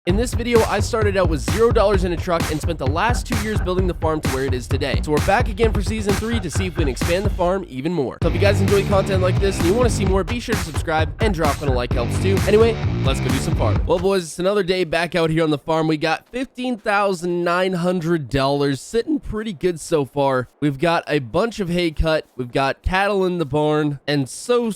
In this video, I started out with $0 in a truck and spent the last 2 years building the farm to where it is today. So we're back again for season 3 to see if we can expand the farm even more. So if you guys enjoy content like this and you want to see more, be sure to subscribe and drop in a like helps too. Anyway, let's go do some farming. Well boys, it's another day back out here on the farm. We got $15,900 sitting pretty good so far. We've got a bunch of hay cut, we've got cattle in the barn, and so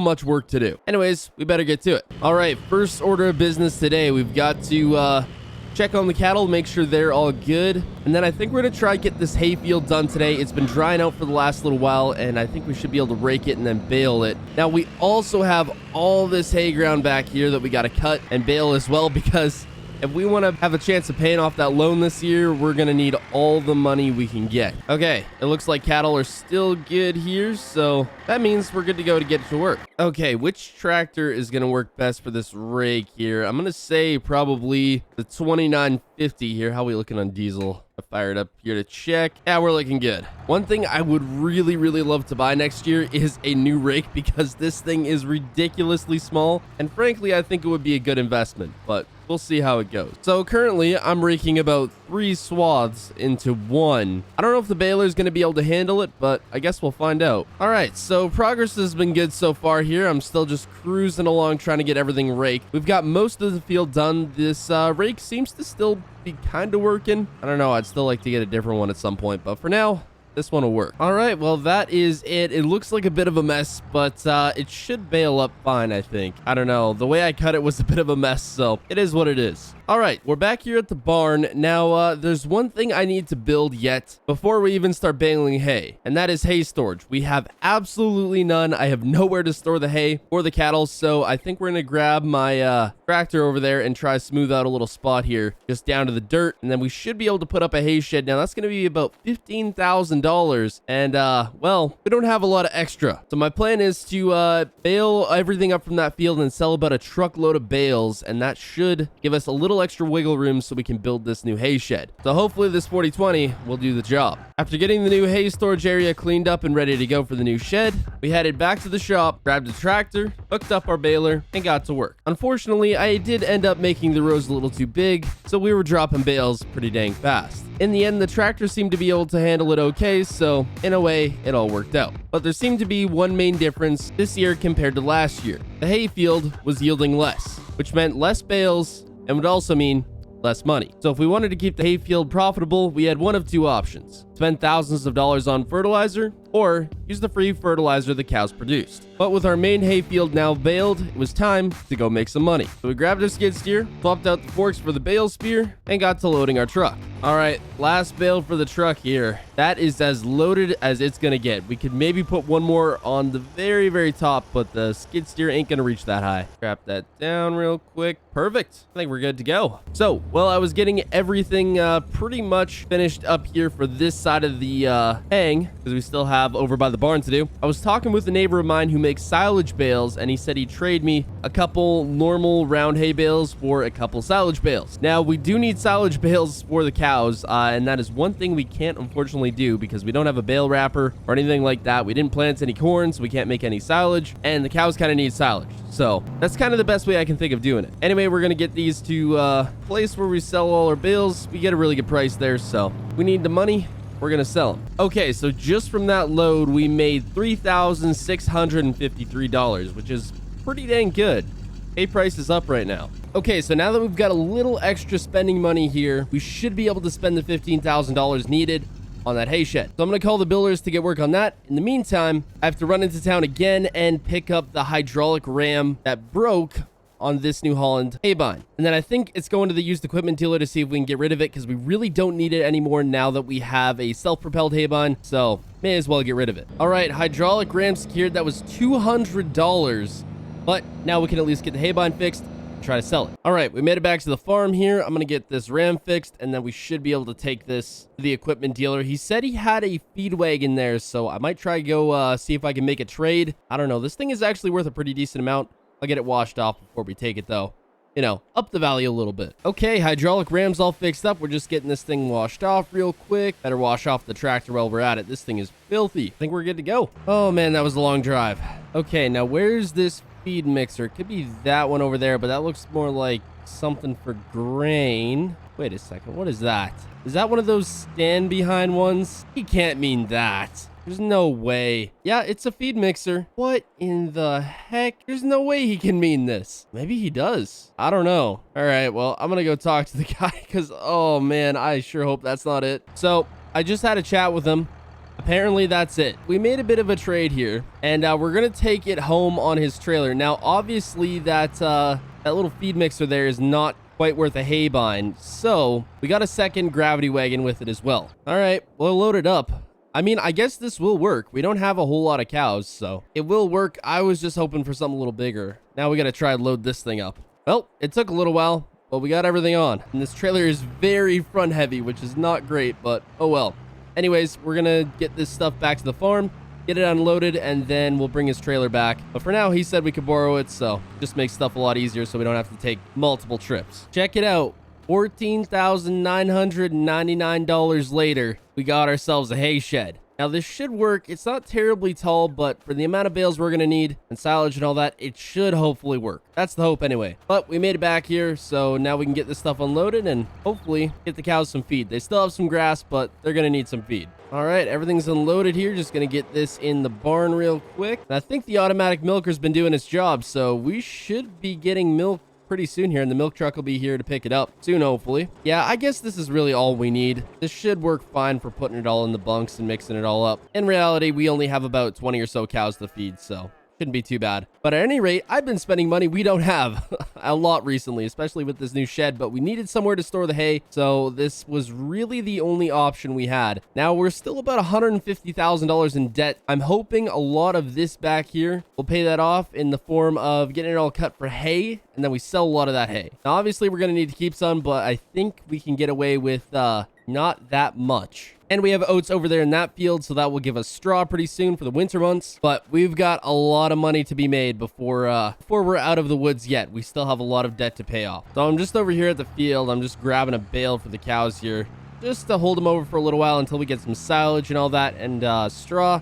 much work to do. Anyways, we better get to it. All right, first order of business today, we've got to check on the cattle, make sure they're all good, and then I think we're gonna try to get this hay field done today. It's been drying out for the last little while, and I think we should be able to rake it and then bale it. Now we also have all this hay ground back here that we got to cut and bale as well, because if we want to have a chance of paying off that loan this year, we're going to need all the money we can get. Okay, it looks like cattle are still good here, so that means we're good to go to get to work. Okay, which tractor is going to work best for this rake here? I'm going to say probably the 2950 here. How are we looking on diesel? I fired up here to check. Yeah, we're looking good. One thing I would really love to buy next year is a new rake, because this thing is ridiculously small, and frankly, I think it would be a good investment, but we'll see how it goes. So currently, I'm raking about 3 swaths into one. I don't know if the baler is going to be able to handle it, but I guess we'll find out. All right, so progress has been good so far here. I'm still just cruising along trying to get everything raked. We've got most of the field done. This rake seems to still be kind of working. I don't know. I'd still like to get a different one at some point, but for now, this one will work. All right, well, that is it. It looks like a bit of a mess, but it should bale up fine, I think. I don't know. The way I cut it was a bit of a mess, so it is what it is. All right, we're back here at the barn. Now, there's one thing I need to build yet before we even start baling hay, and that is hay storage. We have absolutely none. I have nowhere to store the hay or the cattle, so I think we're going to grab my tractor over there and try to smooth out a little spot here, just down to the dirt, and then we should be able to put up a hay shed. Now, that's going to be about $15,000, and, well, we don't have a lot of extra. So my plan is to bale everything up from that field and sell about a truckload of bales, and that should give us a little extra wiggle room so we can build this new hay shed. So hopefully this 4020 will do the job. After getting the new hay storage area cleaned up and ready to go for the new shed, we headed back to the shop, grabbed a tractor, hooked up our baler, and got to work. Unfortunately, I did end up making the rows a little too big, so we were dropping bales pretty dang fast. In the end, the tractor seemed to be able to handle it okay, so in a way, it all worked out. But there seemed to be one main difference this year compared to last year. The hay field was yielding less, which meant less bales and would also mean less money. So if we wanted to keep the hay field profitable, we had one of two options: spend thousands of dollars on fertilizer, or use the free fertilizer the cows produced. But with our main hay field now baled, it was time to go make some money. So we grabbed our skid steer, swapped out the forks for the bale spear, and got to loading our truck. All right, last bale for the truck here. That is as loaded as it's gonna get. We could maybe put one more on the very top, but the skid steer ain't gonna reach that high. Strap that down real quick. Perfect. I think we're good to go. So, well, I was getting everything pretty much finished up here for this side of the hang, because we still have over by the barn to do. I was talking with a neighbor of mine who makes silage bales, and he said he'd trade me a couple normal round hay bales for a couple silage bales. Now, we do need silage bales for the cows, and that is one thing we can't unfortunately do because we don't have a bale wrapper or anything like that. We didn't plant any corn, so we can't make any silage, and the cows kind of need silage. So that's kind of the best way I can think of doing it. Anyway, we're going to get these to a place where we sell all our bales. We get a really good price there, so we need the money. We're gonna sell them. Okay, so just from that load, we made $3,653, which is pretty dang good. Hay price is up right now. Okay, so now that we've got a little extra spending money here, we should be able to spend the $15,000 needed on that hay shed. So I'm gonna call the builders to get work on that. In the meantime, I have to run into town again and pick up the hydraulic ram that broke on this New Holland hay bind. And then I think it's going to the used equipment dealer to see if we can get rid of it, because we really don't need it anymore now that we have a self-propelled hay bind. So may as well get rid of it. All right, hydraulic ram secured. That was $200, but now we can at least get the hay bind fixed and try to sell it. All right, we made it back to the farm here. I'm gonna get this ram fixed, and then we should be able to take this to the equipment dealer. He said he had a feed wagon there, so I might try to go see if I can make a trade. I don't know. This thing is actually worth a pretty decent amount. I'll get it washed off before we take it, though. You know, up the value a little bit. Okay, hydraulic ram's all fixed up. We're just getting this thing washed off real quick. Better wash off the tractor while we're at it. This thing is filthy. I think we're good to go. Oh, man, that was a long drive. Okay, now where's this feed mixer? It could be that one over there, but that looks more like something for grain. Wait a second. What is that? Is that one of those stand behind ones? He can't mean that. There's no way. Yeah, it's a feed mixer. What in the heck? There's no way he can mean this. Maybe he does. I don't know. All right, well, I'm gonna go talk to the guy because, oh man, I sure hope that's not it. So I just had a chat with him. Apparently that's it. We made a bit of a trade here, and we're gonna take it home on his trailer. Now, obviously that little feed mixer there is not quite worth a hay bind, so we got a second gravity wagon with it as well. All right, we'll load it up. I mean, I guess this will work. We don't have a whole lot of cows, so it will work. I was just hoping for something a little bigger. Now we got to try and load this thing up. Well, it took a little while, but we got everything on. And this trailer is very front heavy, which is not great, but oh well. Anyways, we're going to get this stuff back to the farm, get it unloaded, and then we'll bring his trailer back. But for now, he said we could borrow it, so it just makes stuff a lot easier so we don't have to take multiple trips. Check it out. $14,999 later, we got ourselves a hay shed. Now this should work. It's not terribly tall, but for the amount of bales we're going to need and silage and all that, it should hopefully work. That's the hope anyway. But we made it back here, so now we can get this stuff unloaded and hopefully get the cows some feed. They still have some grass, but they're going to need some feed. All right, everything's unloaded here. Just going to get this in the barn real quick. And I think the automatic milker's been doing its job, so we should be getting milk pretty soon here, and the milk truck will be here to pick it up soon, hopefully. Yeah, I guess this is really all we need. This should work fine for putting it all in the bunks and mixing it all up. In reality, we only have about 20 or so cows to feed, so shouldn't be too bad. But at any rate, I've been spending money we don't have a lot recently, especially with this new shed, but we needed somewhere to store the hay, so this was really the only option we had. Now, we're still about $150,000 in debt. I'm hoping a lot of this back here will pay that off in the form of getting it all cut for hay, and then we sell a lot of that hay. Now, obviously, we're going to need to keep some, but I think we can get away with not that much. And we have oats over there in that field, so that will give us straw pretty soon for the winter months. But we've got a lot of money to be made before we're out of the woods yet. We still have a lot of debt to pay off. So I'm just over here at the field. I'm just grabbing a bale for the cows here, just to hold them over for a little while until we get some silage and all that and straw.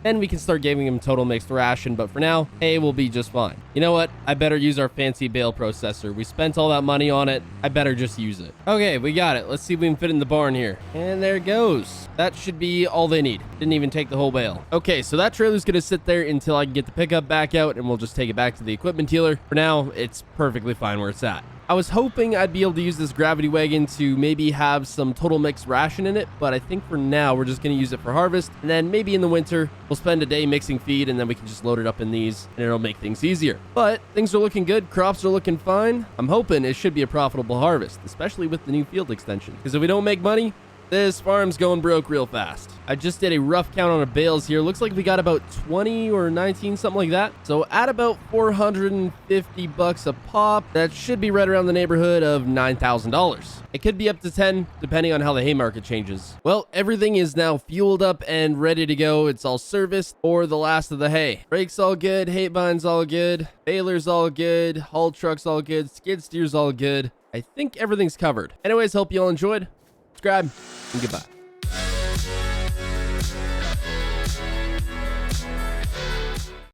Then we can start giving them total mixed ration, but for now, hay will be just fine. You know what? I better use our fancy bale processor. We spent all that money on it. I better just use it. Okay, we got it. Let's see if we can fit it in the barn here. And there it goes. That should be all they need. Didn't even take the whole bale. Okay, so that trailer's gonna sit there until I can get the pickup back out, and we'll just take it back to the equipment dealer. For now, it's perfectly fine where it's at. I was hoping I'd be able to use this gravity wagon to maybe have some total mixed ration in it, but I think for now we're just going to use it for harvest, and then maybe in the winter we'll spend a day mixing feed, and then we can just load it up in these and it'll make things easier. But things are looking good, crops are looking fine. I'm hoping it should be a profitable harvest, especially with the new field extension, because if we don't make money, this farm's going broke real fast. I just did a rough count on our bales here. Looks like we got about 20 or 19, something like that. So at about 450 bucks a pop, that should be right around the neighborhood of $9,000. It could be up to 10, depending on how the hay market changes. Well, everything is now fueled up and ready to go. It's all serviced for the last of the hay. Brakes all good, hay binds all good, balers all good, haul trucks all good, skid steers all good. I think everything's covered. Anyways, hope you all enjoyed. Subscribe and goodbye.